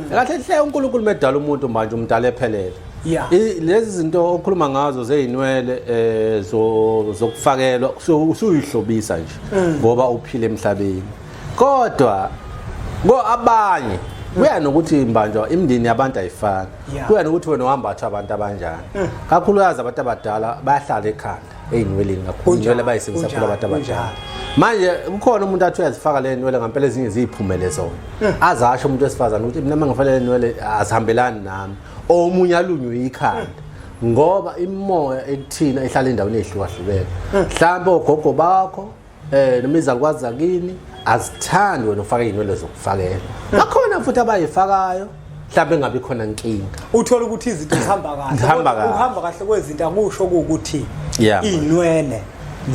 kahle hle uNkulunkulu medala umuntu manje umdala ephelele lezi zinto okhuluma ngazo zeyinwele zokufakelwa usuyihlobisa nje ngoba uphile emhlabeni kodwa abanye kuya nokuthi mbanjwa imindeni yabantu ayifani kuya nokuthi wena uhamba athi abantu abanjani kakhulukazi abantu abadala bayahlala ekhanda eyinweleni kakhulu inwele bayisebenzisa kakhulu abantu abadala manje kukhona umuntu athi uyazifaka le nwele ngempela ezinye ziyiphumele zona azasho umuntu wesifazana ukuthi mina mangifanele nwele azihambelani nami omunye alunywe ikhanda ngoba imimoya ekuthina ihlala endaweni ezihlukahlukene mhlawumbe ogogo bakho noma izalukwazi zakini azithandi wena ufake inwele zokufakela bakhona futhi abayifakayo mhlawumbe ngabe khona inkinga uthola ukuthi izinto zihamba kahle uhamba kahle kwezinto akusho ukuthi inwele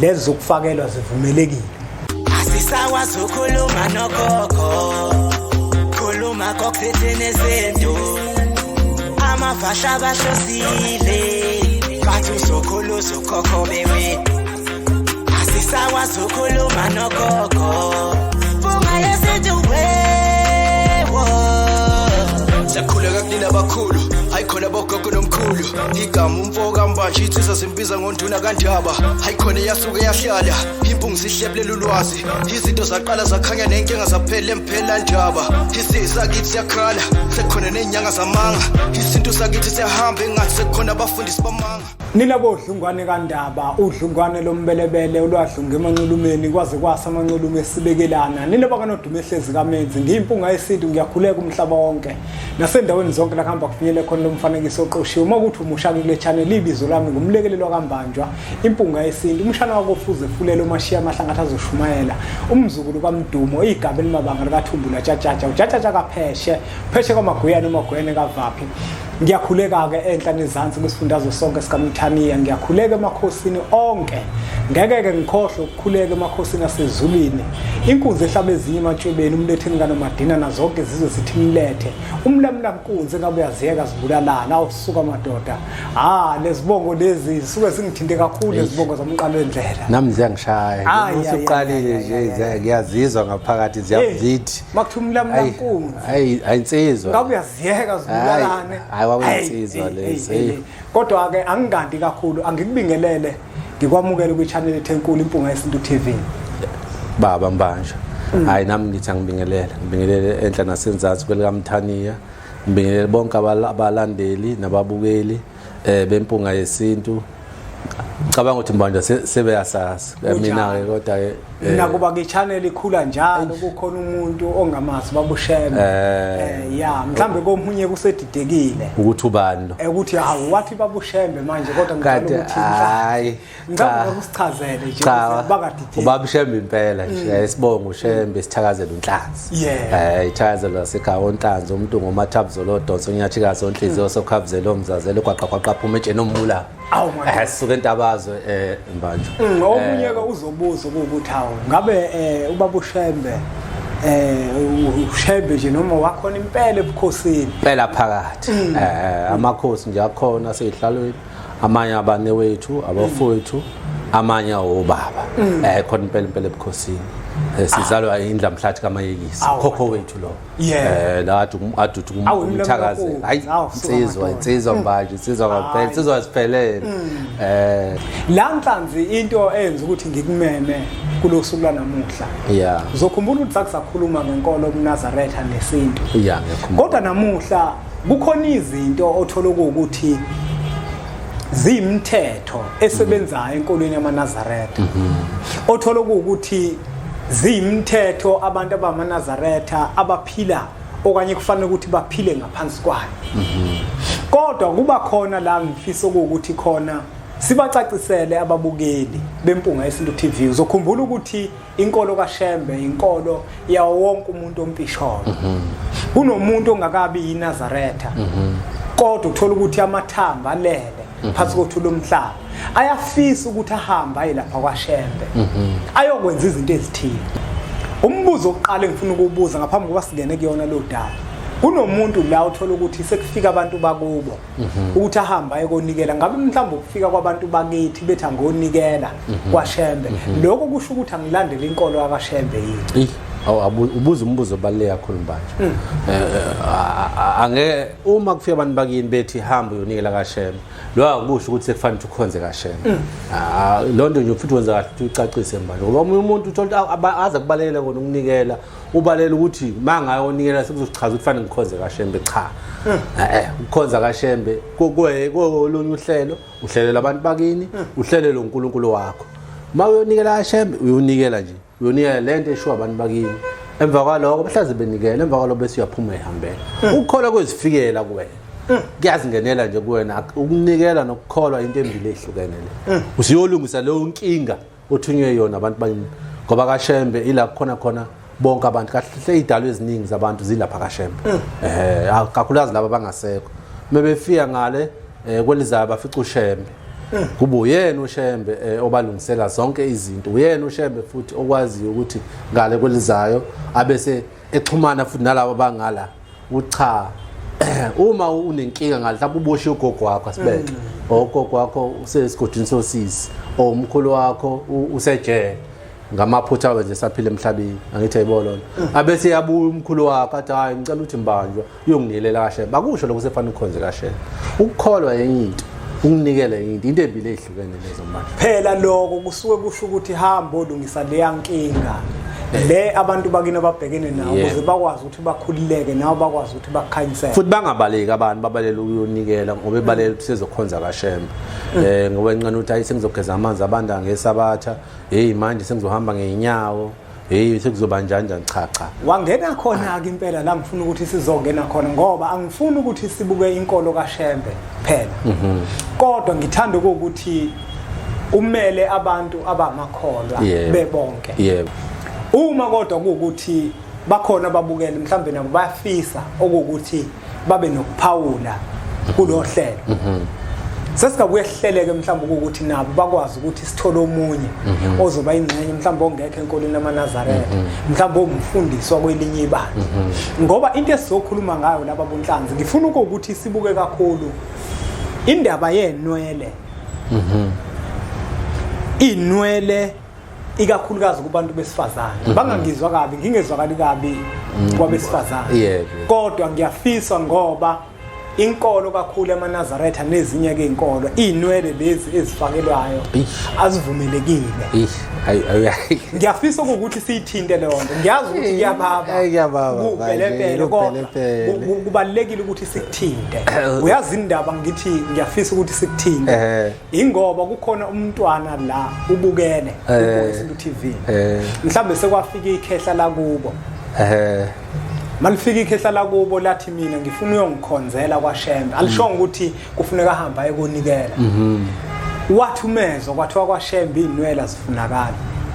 lezi zokufakelwa zivumelekile asisakwazi ukukhuluma nogogo khuluma kokuthini izinto amafasha bahlosile bathi usokhuluza ukhokho bewe asisakwazi ukukhuluma nogogo funga yezinto wewo sakhuleka kunina abakhulu hayikhona bogogo nomkhulu igama umfoka mbanje itsizwa simbiza ngonduna kandaba hayikhona yasuke yahlala impungu sihlebelela ulwazi izinto zaqala zakhanya nenkinga zaphela emphela njaba isisa kithi siyakhala sekhona nenyanga zamanga izinto sakithi siyahamba engathi sekhona abafundisi bamanga nina bodlungwane kandaba udlungwane lombelebele olwadlunga emanxulumeni kwaze kwasa amanxulume esibekelana nina bakanodume ehlezi kamenzi ngiyimpunga yesintu ngiyakhuleka umhlaba wonke nasendaweni zonke la kuhamba kufinyele khona lomfanekiso oqoshiwe uma kuthi umushaka kule channel ibizo lami ngumlekelelo kaMbanjwa impunga yesintu umshana wako fuze fulelo mashiya amahlangathi azoshumayela umzukulu kaMdumo igaba elimabanga likaThumbula Tjatsha uJatsha kaPheshe Pheshe kwaMaguyane uMaguyane kaVaphi ngiyakhuleka ke enhlane ezansi kwesifundazwe sonke sikaMthaniya ngiyakhuleka emakhosini onke ngeke ngikhohle ukukhuleka emakhosini asezulwini inkunzi ehlaba ezinye ematshebeni umletheni kaNomadina nazonke zizwe sithi mlethe umlamla nkunzi ngabe uyaziyeka zibulalana awusuka madoda lezibongo lezi suke singithinte kakhulu lezibongo zamqalo endlela nami ziyangishaya usuqalile nje ngiyazizwa ngaphakathi ziyavithi makuthi umlamla nkunzi ayinsizwa ngabe uyaziyeka zibulalane awawensizwa lezi kodwa ke angigandi kakhulu angikubingelele ngikwamukele kwi channel ethenkulu impunga yesintu TV baba Mbanjwa hayi nami ngithi ngibingelele enhla nasenzansi kwelikaMthaniya ngibingelele bonke abalandeli nababukeli bempunga yesintu cabanga ukuthi Mbanjwa sebeyasazi mina ke kodwa ke nakuba ke channel ikhula njalo kukhona umuntu ongamazi babusheme mhlambe komunye kusedidekile ukuthi ubani lo ukuthi hawu wathi babushembe manje kodwa ngicela ukuthi hayi ngicela ukusichazele nje bakadidekile ubabushembe impela nje isibongo ushembe sithakazela unhlanzi ithakazela lasekhaya onhlanzi umuntu ngomathabuzolo donso unyathikazi onhliziyo sokhavuzela omzazela kwaqaqaqa phuma etsheni ombula suke entabazwe Mbanjwa omunye ke uzobuza ukuthi hawo ngabe ubabushembe ushembe nje noma wakhona impela ebukhosini impela phakathi amakhosi nje akhona seyihlalweni amanye abanewethu abafowethu amanye obaba khona impela ebukhosini sizalwa indla mhlathi kaMayekisi khokho wethu lo la aduthi umthakaze hayi insizwa Mbanjwa insizwa kaphela insizwa siphelele la nhlanzi into enza ukuthi ngikumeme kulosuku lanamuhla uzokhumbula ukuthi sakusakhuluma ngenkolo uMnazaretha nesintu kodwa namuhla kukhona izinto othola ukuthi zimthetho esebenzayo enkolweni yamaNazaretha othola ukuthi zimthetho abantu abamaNazaretha abaphila okanye kufanele ukuthi baphile ngaphansi kwayo kodwa kuba khona la ngifisa ukuthi khona sibacacisele ababukeli bempunga yesintu TV uzokhumbula ukuthi inkolo kaShembe inkolo yawo wonke umuntu ompisholo kunomuntu ongakabi yiNazaretha kodwa uthola ukuthi amathamba alele phansi kothulo omhlaba ayafisa ukuthi ahamba aye lapha kwaShembe ayokwenza izinto ezithile umbuzo oqala engifuna ukubuza ngaphambi kokuba singene kuyona lo daba kunomuntu la uthola ukuthi sekufika abantu bakubo ukuthi ahamba ayekonikela ngabe mhlawumbe ukufika kwabantu bakithi bethi angonikela kwaShembe lokho kusho ukuthi angilandele inkolo yakaShembe yini ubuza umbuzo obaluleke kakhulu manje. Angeke uma kufika abantu bakini bethi hamba uyonikela kaShembe, lo akusho ukuthi sekufanele ukhonze kaShembe. Lonto nje futhi wenza kahle ukuthi ucacise manje ngoba umuntu uthola aza kubalekela kona ukunikela ubalela ukuthi mangayonikela sekuzochaza ukuthi kufanele ngikhonze kaShembe cha. Ukukhonza kaShembe kolunye uhlelo, uhlelela abantu bakini, uhlelele uNkulunkulu wakho. Uma uyonikela kaShembe uyonikela nje. Uyonikela lento eshiwa abantu bakini. Emva kwalokho mhlaze benikela emva kwalokho bese uyaphuma ehambela. Ukukholwa kwezifikela kuwena. Kuyazingenela nje kuwena ukunikela nokukholwa into embili ehlukene le. Usiyolungisa leyo nkinga othunywe yona abantu bakini ngoba kaShembe ila khona bonke abantu kahle idalwe eziningi zabantu zilapha kaShembe. Kakhulukazi laba bangasekho. Mebefika ngale kwelizayo bafica uShembe. Kuba uyena uShembe obalungisela zonke izinto. Uyena uShembe futhi okwazi ukuthi ngale kwelizayo abese exhumana futhi nalabo bangala. Ucha uma unenkinga ngale mhlawumbe uboshe ugogo wakho asibeke. Ogogo wakho usesigodini sosisi. Umkhulu wakho usejele. Ngamaphutha wenze saphila emhlabeni angithi ayibona abese yabuya umkhulu wakhe athi hayi ngicela ukuthi mbanjwa uyonginilela kaShembe akusho lokho sefana ukhonze kaShembe ukukholwa yenye into ukunikela into embili ehlukene lezo manje phela lokho kusuke kusho ukuthi hamba olungisa le yankinga le abantu bakini ababhekene nawo ukuze bakwazi ukuthi bakhulileke nawo bakwazi ukuthi bakhanyisele futhi bangabaleki abantu babalela ukuyonikela ngoba bebalela ukuthi sezokhonza kaShembe ngoba enqana ukuthi ayi sengizogeza amanzi abanda ngesabatha manje sengizohamba ngeenyawo sekuzoba njani cha wangena khona ke impela la ngifuna ukuthi sizongena khona ngoba angifuni ukuthi sibuke inkolo kaShembe phela kodwa ngithanda ukuthi umele abantu abamakholwa bebonke uma kodwa ukuthi bakhona babukele mhlambe nabo bayafisa ukuthi babe nokuphawula kulohlelo sesikabuye sihleleke mhlambe ukuthi nabo bakwazi ukuthi sithole omunye ozoba ingcenye mhlambe ongekho enkolweni lamaNazaretha mhlambe umfundiswa kwelinye ibandla ngoba into esizokhuluma ngayo laba bonhlanzi ngifuna ukuthi sibuke kakhulu indaba yenwele inwele ikakhulukazi kubantu besifazane bangangizwa kabi ngingezwakali kabi kwabesifazane kodwa ngiyafisa ngoba inkolo kakhulu emaNazaretha nezinye ke inkolo inwele lezi ezifakelwayo azivumelekile ngiyafisa ukuthi siyithinte leyo nto ngiyazi ukuthi ngiyababa kubalekile ukuthi sikuthinte uyazi indaba ngithi ngiyafisa ukuthi sikuthinte ingoba kukhona umntwana la ubukele ku TV mhlambe sekwafika ikhehla la kubo malifika ikhehla la kubo lathi mina ngifuna uyongikhonzela kwaShembe alishonga ukuthi kufuneka ahamba ayonikela wathumezwa kwathiwa kwaShembe inwele zifunakala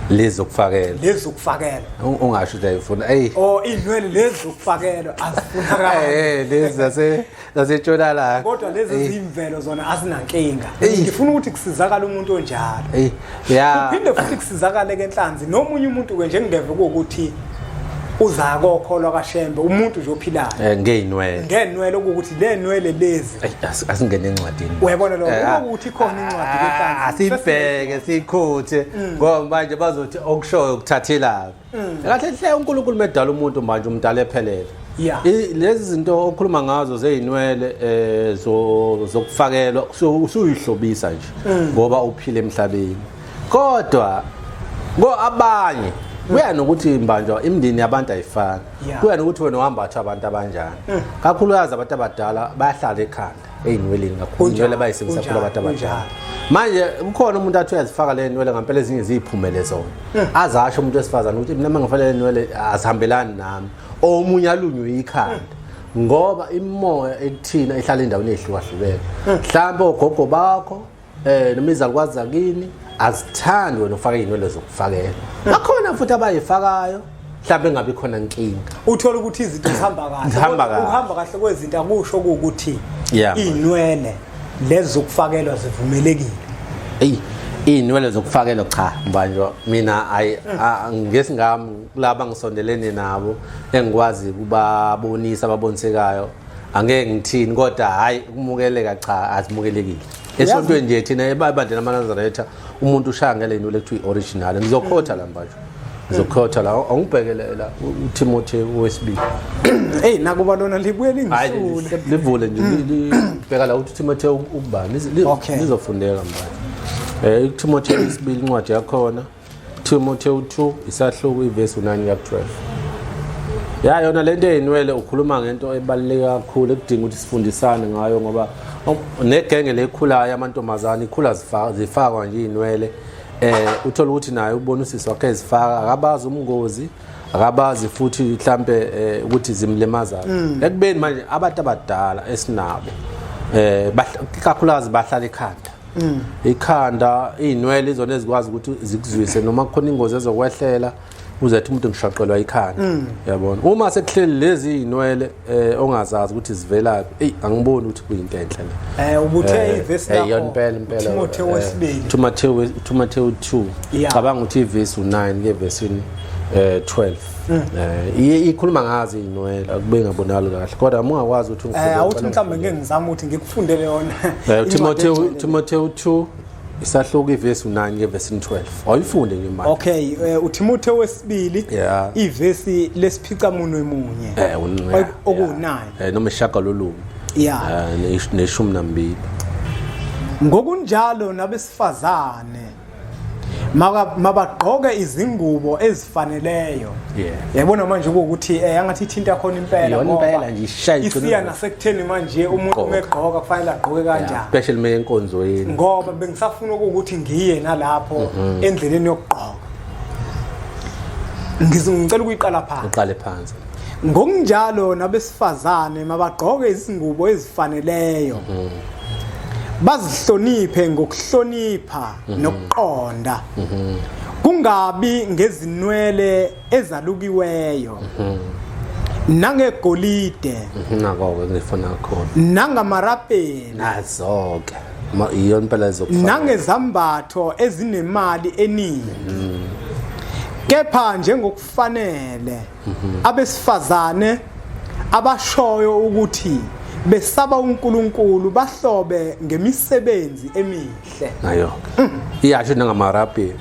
lezokufakela ungasho ukuthi ayifuna inwele lezokufakela azifunakala lezi zasetshonalanga kodwa lezi zimvelo zona azinankinga ngifuna ukuthi kusizakala umuntu onjalo kuphinde futhi kusizakale ke enhlanzi nomunye umuntu ke nje ngeve ukuthi uza kokholwa kaShembe umuntu nje ophilayo ngenwele ukuthi le nwele lezi asingene encwadini uyabona lokho ukuthi khona incwadi lehlanje asibheke sikhuthe ngoba manje bazothi okushoyo ukuthathela kahle hle uNkulunkulu medala umuntu manje umdala ephelele lezi zinto okhuluma ngazo zeyinwele zokufakelwa usuyihlobisa nje ngoba uphile emhlabeni kodwa abanye kuya nokuthi mbanjwa imndeni yabantu ayifani kuya nokuthi wena uhamba athi abantu abanjani kakhulukazi abantu abadala bayahlala ekhanda eyinweleni kakhulu inwele bayisebenzisa kakhulu abantu abadala manje kukhona umuntu athi uyazifaka le nwele ngempela ezinye ziyiphumele zona azasho umuntu wesifazana ukuthi mina mangifanele nwele azihambelani nami omunye alunywe ikhanda ngoba imimoya ekuthina ihlala endaweni ehlukahlukene mhlawumbe ogogo bakho noma izalukwazi zakini azithandi wena ufake inwele zokufakela bakhona futhi abayifakayo mhlawumbe engabe khona inkinga uthola ukuthi izinto zihamba kahle uhamba kahle kwezinto akusho ukuthi inwele lezi zokufakelwa zivumelekile inwele zokufakelwa cha manje mina ngesingami kulaba ngisondelene nabo engikwazi kubabonisa ababonisekayo angeke ngithini kodwa hayi ukumukeleka cha azimukelekile esontweni nje thina ebandla lamaNazaretha umuntu ushaya ngale nwele ekuthiwa original ngizokhotha la manje Zokhotha la awungibhekelela uTimothy wesibili. Hey nakuba lona libuye Hayi lingisule. livule nje libheka la uTimothy ukubani lizofundeka manje. uTimothy wesibili incwadi yakhona Timothy 2 isahluko iverse 9 ya 12. Ya yona lento eyinwele ukhuluma ngento ebaluleke kakhulu ekudinga ukuthi sifundisane ngayo ngoba negenge lekhulayo amantombazana ikhula zifakwa nje inwele uthola ukuthi naye ubona usisi wakhe ezifaka akabazi umngozi akabazi futhi mhlambe ukuthi zimlemaza ekubeni manje abantu abadala esinabo kakhulukazi bahlala ekhanda ikhanda inwele izona ezikwazi ukuthi zikuzwise noma khona ingozi ezokwehlela uzethi umuntu ngishaqelwa ikhanda yabona uma sekuhleli lezi inwele ongazazi ukuthi zivelaphi angiboni ukuthi kuyinto enhle le ubuthe iverse lapho impela Timothy wesibili Timothy 2 cabanga ukuthi iverse 9 ke verse 12 ikhuluma ngazi inwele akube ngabonakala kahle kodwa ungakwazi ukuthi awuthi mhlambe ngeke ngizama ukuthi ngikufundele yona Timothy 2 isahluko iverse 9 ngeverse 12 ayifunde nje manje okay uTimothy wesibili iverse lesiphicamunwe munye oku9 noma ishaka lolunye neshumi nambili ngokunjalo nabesifazane mabagqoke izingubo ezifaneleyo yabona manje ukuthi angathi ithinta khona impela ngoba nje isiya nasekutheni manje umuntu megqoka kufanele agqoke kanjani especially menkonzoyini ngoba bengisafuna ukuthi ngiye nalapho endleleni yokugqoka ngicela ukuyiqala phansi uqale phansi ngokunjalo nabesifazane mabagqoke izingubo ezifaneleyo bazihloniphe ngokuhlonipha nokuqonda kungabi ngezinwele ezalukiweyo nangegolide nako ngifuna khona nangamarapeni nazoke iyo impela zokufana nangezambatho ezinemali eningi kepha njengokufanele abesifazane abashoyo ukuthi besaba uNkulunkulu bahlobe ngemisebenzi emihle ayo iyasho nangamarapeni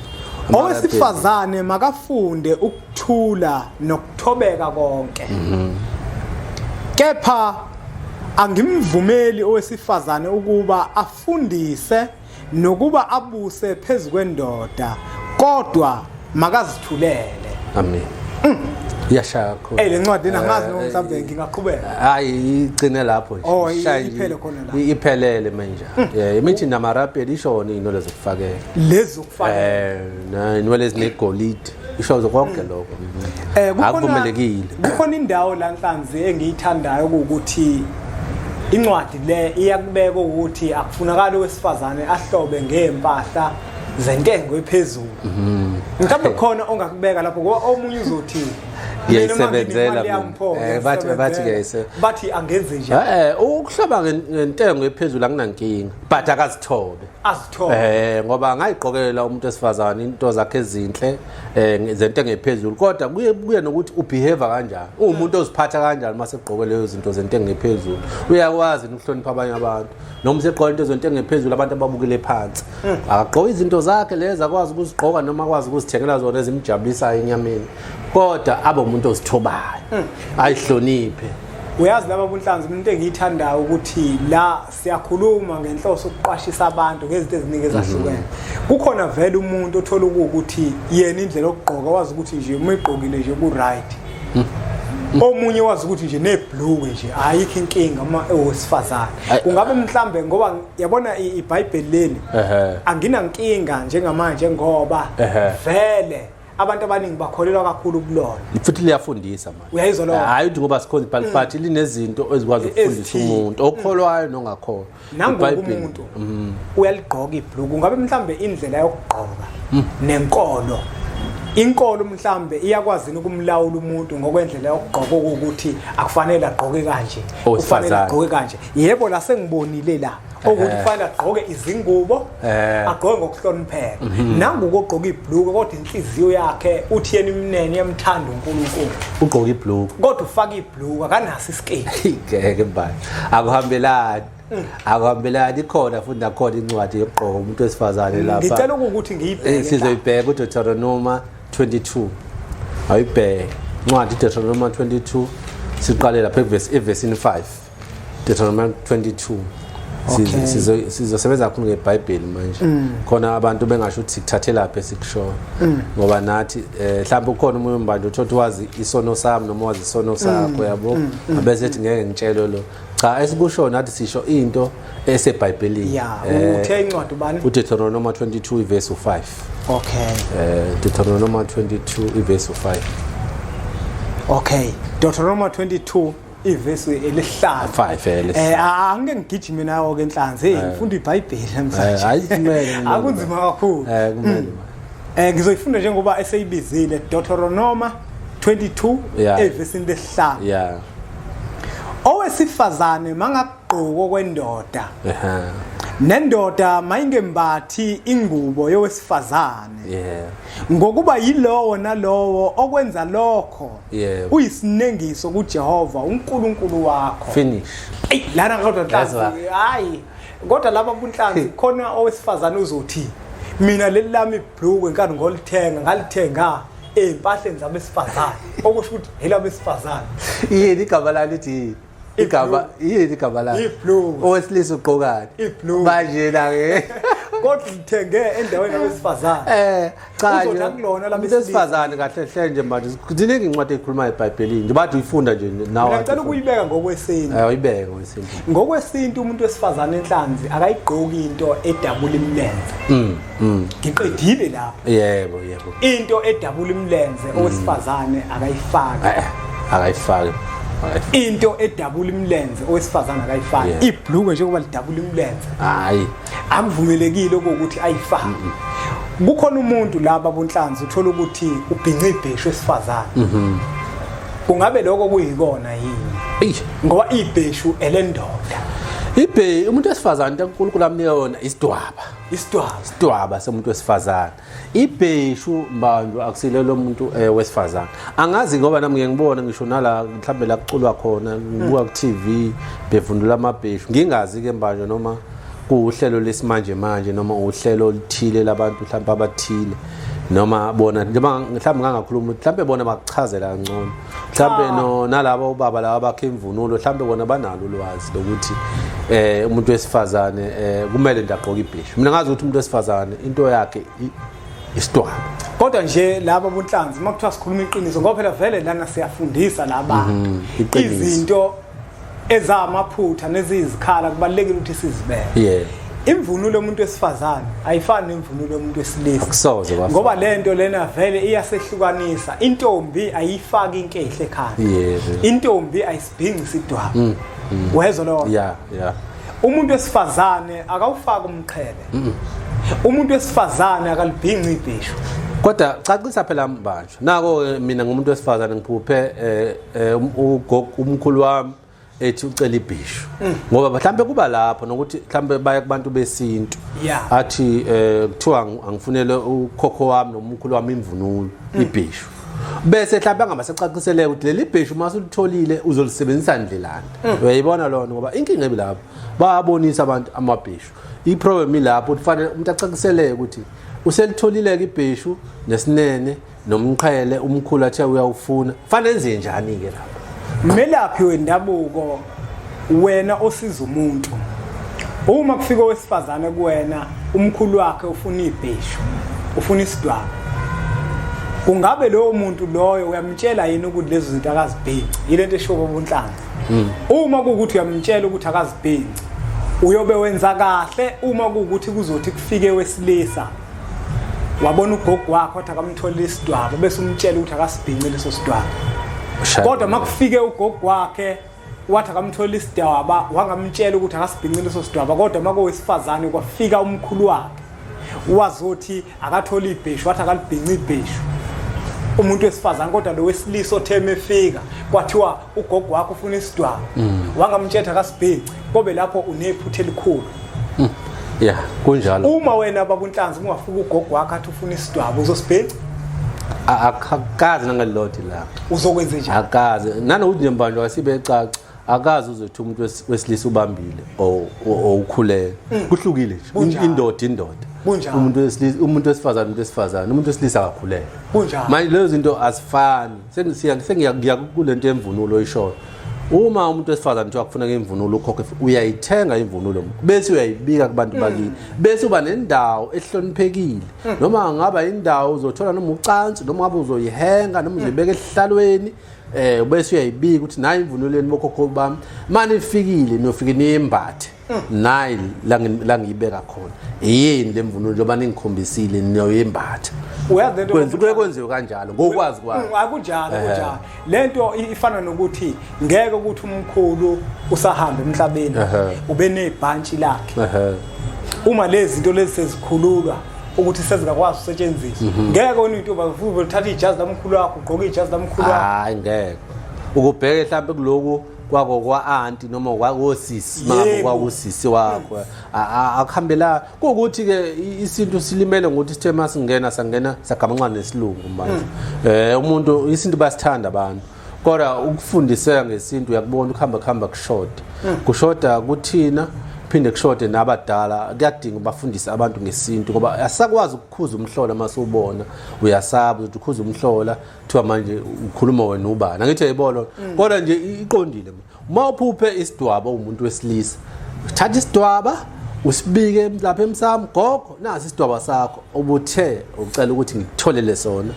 owesifazane makafunde ukuthula nokuthobeka konke kepha angimvumeli owesifazane ukuba afundise nokuba abuse phezukwendoda kodwa makazithulele amen yashakho lencwadi nangazi noma mhlawumbe ngingaqhubeka hayi igcine lapho nje iphele khona la iphelele manje imithi namarapeli ishona inole zokufakela lezokufakela inwele ezinegolide isho konke lokho akuvumelekile kukhona indawo la Nhlanzi engiyithandayo ukuthi incwadi le iyakubeka ukuthi akufunakala owesifazane ahlobe ngempahla zentengo ephezulu mhlawumbe khona ongakubeka lapho ngoba omunye uzothi yayisebenzela bathi angenze nje ukuhlaba ngentengo ephezulu akunankinga but akazithobe ngoba ngayiqokelela umuntu esifazane into zakhe ezinhle zentengo ephezulu kodwa kuye nokuthi ubehave kanjani umuntu oziphatha kanjani mase eqoke lezo zinto zentengo ephezulu uyakwazi ukuhlonipha abanye abantu noma seqoka into zentengo ephezulu abantu ababukele phansi akaqoka izinto zakhe lezi akwazi ukuzigqoka noma akwazi ukuzithengela zona ezimjabulisayo enyameni kodwa abe umuntu ozithobayo ayihloniphe uyazi laba bunhlanzi umuntu engiyithandayo ukuthi la siyakhuluma ngenhloso ukuqwashisa abantu ngezinto eziningi ezahlukene kukhona vele umuntu othola ukuthi yena indlela yokugqoka wazi ukuthi nje uma igqokile nje ku right omunye wazi ukuthi nje neblue nje ayikho inkinga uma ewesifazane kungabe mhlambe ngoba yabona iBhayibheli leli anginankinga njengamanje ngoba vele abantu abaningi bakholelwa kakhulu kulona futhi liyafundisa manje uyayizwa lo hayi ukuthi ngoba sikhona iBhayibheli linezinto ezikwazi ukufundisa umuntu okholwayo nongakholwa umuntu uyaligqoka iblue kungabe mhlambe indlela yokugqoka nenkolo inkolo mhlambe iyakwazi ukumlawula umuntu ngokwendlela yokugqoka ukuthi akufanele agqoke kanje ufanele agqoke kanje yebo la sengibonile la ukuthi kufanele agqoke izingubo agqoke ngokuhlonipheka nangu ukugqoka ibhluku kodwa inhliziyo yakhe uthi yena imnene yamthanda uNkulunkulu ugqoka ibhluku kodwa ufaka ibhluku akanaso isiketi ngeke mbali akuhambelani khona funda khona incwadi yokugqoka umuntu wesifazane lapha ngicela ukuthi ngiyibheke sizoyibheka uDeuteronomy 22 ayibheke ncwadi Deuteronomy 22 siqale lapha evesini 5 Deuteronomy 22 sizosebenza kakhulu ngeBhayibheli manje khona abantu bengasho ukuthi sikuthathe lapha esikushoyo ngoba nathi mhlawumbe ukhona umuntu mbanje uthothi wazi isono sami noma wazi isono sakho yabo abese ethi ngeke ngitshele lo cha esikusho nathi sisho into eseBhayibhelini uthe incwadi ubani uDeuteronomy 22 verse 5 okay Deuteronomy 22 verse 5 okay Deuteronomy 22 ivesi elihlanu 5 angeke ngigijime nawo ke enhlanzi ngifunda iBhayibheli namhlanje hayi kumele akunzima kakhulu kumele ngizoyifunda njengoba eseyibizile Deuteronomy 22 evesini lesihlanu owesifazane mangaqoko kwendoda nendoda mayingembathi ingubo yowesifazane ngokuba yilowo nalowo okwenza lokho uyisinengiso kuJehova uNkulunkulu wakho finish lana kodwa Nhlanzi hayi kodwa laba bunhlanzi khona owesifazane uzothi mina leli lami ibhlukwe nkani ngalithenga empahleni zabesifazane okusho ukuthi elabesifazane yini igama lalithi igama la owesilisa uqokani manje la ke kodwa ngithenge endaweni yabesifazane cha uzonakulona labesifazane kahle hle nje manje ziningi incwadi ekhuluma eBhayibhelini nje bathi uyifunda nje nawe ngicela ukuyibeka ngokwesintu uyibeka ngokwesintu ngokwesintu umuntu wesifazane enhlanzi akayigqoki into edabula imilenze ngiqedile lapho yebo into edabula imilenze owesifazane akayifaki into edabula imilenze owesifazana akayifaki ibhlukwe njengoba lidabula imilenze hayi akuvumelekile ukuthi ayifake kukhona umuntu laba bonhlanzi uthola ukuthi ubhinca ibheshu esifazana kungabe lokho kuyikona yini ngoba ibheshu elendoda umuntu wesifazana into uNkulunkulu amnika yona isidwaba somuntu wesifazana ibheshu mbanjwa akusile lo muntu wesifazana angazi ngoba nami ngeke ngibone ngisho nala mhlambe la kuculwa khona ngibuka ku TV bevundula amabheshu ngingazi ke mbanjwa noma kuhlelo lesimanje manje noma uhlelo oluthile labantu mhlambe abathile noma bona mhlambe ngangakhuluma mhlambe bona bakuchazela kancane mhlambe nalabo ubaba laba bakhe imvunulo mhlambe bona banalo ulwazi lokuthi umuntu wesifazane kumele ndagqoka ibheshu mina ngazi ukuthi umuntu wesifazane into yakhe isidwaba kodwa nje laba bonhlanzi makuthiwa sikhuluma iqiniso ngoba phela vele lana siyafundisa laba izinto ezamaphutha nezizikhala kubalekile ukuthi sizibeke imvunulo yomuntu wesifazane ayifani nemvunulo yomuntu wesilisa ngoba lento lena vele iyasehlukanisa intombi ayifaki inkehle ekhaya intombi ayisibhinqi isidwaba wezwa lo umuntu wesifazane akawufaka umqhele umuntu wesifazane akalibhinqi ibheshu kodwa cacisa phela mbanjwa nako mina ngumuntu wesifazane ngiphuphe umkhulu wami ethi ucela ibheshu ngoba mhlambe kuba lapho nokuthi mhlambe baya kubantu besintu athi kuthiwa angifunele ukhokho wami nomkhulu wami imvunulo ibheshu bese mhlambe angabasecaciseleke ukuthi leli bheshu masulitholile uzolisebenzisa ndlelani uyayibona lona ngoba inkinga ebilapho bayabonisa abantu amabheshu iproblem ilapho kufanele umuntu acaciseleke ukuthi uselitholile ke ibheshu nesinene nomqhele umkhulu athi uyawufuna fanele enze njani ke lapho Melaphi wendabuko wena osiza umuntu uma kufika owesifazane kuwena umkhulu wakhe ufuna ibheshu ufuna isidwaba kungabe lowo muntu loyo uyamtshela yini ukuthi lezi zinto akazibhinqi yilento eshobo ubunhlanzi uma kuukuthi uyamtshela ukuthi akazibhinqi uyobe wenza kahle uma kuukuthi kuzothi kufike wesilisa wabona ugogo wakhe wathi akamtholile isidwaba bese umtshela ukuthi akasibhinqi leso sidwaba kodwa makufike ugogo wakhe wathi akamthola isidwaba wangamtshela ukuthi akasibhinqi leso sidwaba kodwa makowesifazane kwafika umkhulu wakhe wazothi akathola ibheshu wathi akalibhinqi ibheshu umuntu wesifazane kodwa lo wesilisa otheme efika kwathiwa ugogo wakhe ufuna isidwaba wangamtshela akasibhinqi kobe lapho unephuthe elikhulu kunjalo uma wena babunhlanzi ungafika ugogo wakhe athi ufuna isidwaba uzosibhinqi akazi nangalilodi la uzokwenza njani akazi nanokuthi nje mbanjwa asibe ecaca akazi uzothi umuntu wesilisa ubambile o ukhulele kuhlukile nje indoda umuntu wesifazane umuntu wesilisa akakhulele manje lezo zinto azifani sengiya kulento yemvunulo oyishoyo uma umuntu wesifazane nje akufuna ngemvunulo ukhokhe uyayithenga imvunulo bese uyayibika kubantu bakini bese uba nendawo ehloniphekile noma ngaba indawo uzothola noma ucansi noma ngabe uzoyihenga noma uzoyibeka ehlalweni bese uyayibika ukuthi nayi imvunulweni bokhokho bami manje ifikile nofike niyembathe nayi la ngiyibeka khona yini lemvunulo njengoba ningikhombisile niyoyembatha kwenziwe kanjalo ngokwazi kwami akunjalo lento ifana nokuthi ngeke ukuthi umkhulu usahamba emhlabeni ube nebhantshi lakhe uma lezi zinto lezi sezikhululwa ukuthi sezingakwazi usetshenziswa ngeke wena intombi futhi uthatha ijazi lamkhulu wakho ugqoke ijazi lamkhulu wakho hayi ngeke ukubheke mhlawumbe kuloku kwako kwa-anti noma kwakosisi mangabe kwakusisi wakho akuhambela kuwukuthi ke isintu silimele ngokuthi sithe masingena sagamanxa nesilungu manje umuntu isintu basithanda abantu kodwa ukufundiseka ngesintu uyakubona ukuhamba kushoda kuthina phinde kushode nabadala kuyadinga bafundise abantu ngesintu ngoba asakwazi ukukhuza umhlola masubona uyasaba ukuthi ukhuza umhlola thiwa manje ukhuluma wena ubani angithi ayibolo kodwa nje iqondile uma uphuphe isidwaba umuntu wesilisa thatha isidwaba usibike lapha emsamo gogo nasi isidwaba sakho ubuthe ucela ukuthi ngikutholele sona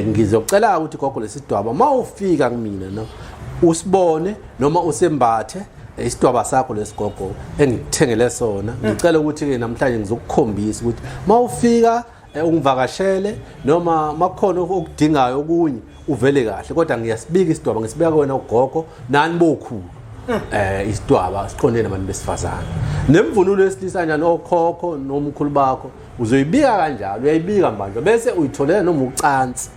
ngizocela ukuthi gogo lesidwaba mawufika kumina no usibone noma usembathe isidwaba sakho lesigogo engikuthengele sona ngicela ukuthi ke namhlanje ngizokukhombisa ukuthi mawufika ungivakashele noma makukhona okudingayo okunye uvele kahle kodwa ngiyasibika isidwaba ngisibeka wena ugogo nani bokhulu isidwaba siqondene nabantu besifazana nemvunulo yesilisa njani okhokho nomkhulu bakho uzoyibika kanjalo uyayibika manje bese uyitholela noma ucansi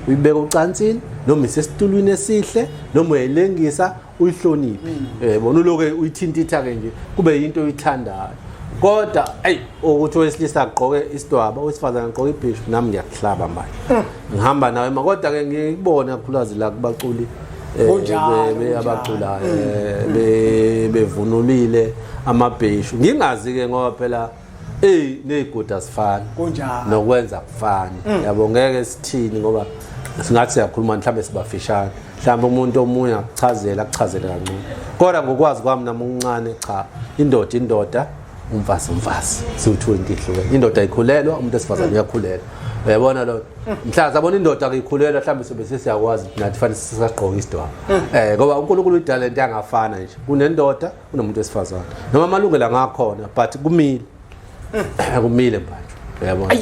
uyibeka ucansini noma isesitulwini esihle noma uyayilengisa uyihloniphe bona loke uyithintitha ke nje kube into oyithandayo kodwa ukuthi wesilisa agqoke isidwaba owesifazana agqoke ibhishu nami ngiyakuhlaba manje ngihamba nawe kodwa ke ngikubona kakhulukazi la kubaculi abaculayo bevunulile amabhishu ngingazi ke ngoba phela nezigodi asifani nokwenza kufani yabo ngeke sithini ngoba singathi siyakhuluma mhlawumbe sibafishane mhlawumbe umuntu omunye akuchazela kancane kodwa ngokwazi kwami nami uncane cha indoda umfazi siwu-20 hluke indoda ayikhulelwa umuntu esifazane uyakhulelwa uyabona lo mhlawumbe sabona indoda ayikhulelwa mhlawumbe sobe sesiyakwazi nathi fanele sisagqoka isidwaba ngoba uNkulunkulu uyitalente angafana nje kunendoda kunomuntu wesifazane noma amalungelo angakhona but kumile manje uyabona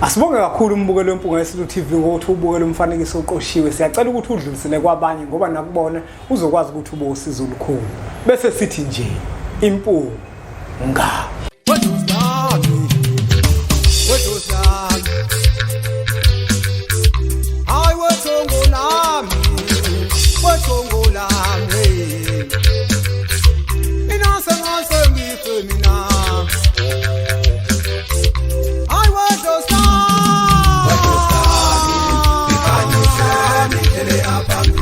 asibonge kakhulu umbukelo wempunga yeSilo TV ngokuthi ubukele umfanekiso oqoshiwe siyacela ukuthi udlulisele kwabanye ngoba nakubona uzokwazi ukuthi ube usizo olukhulu bese sithi nje impunga Up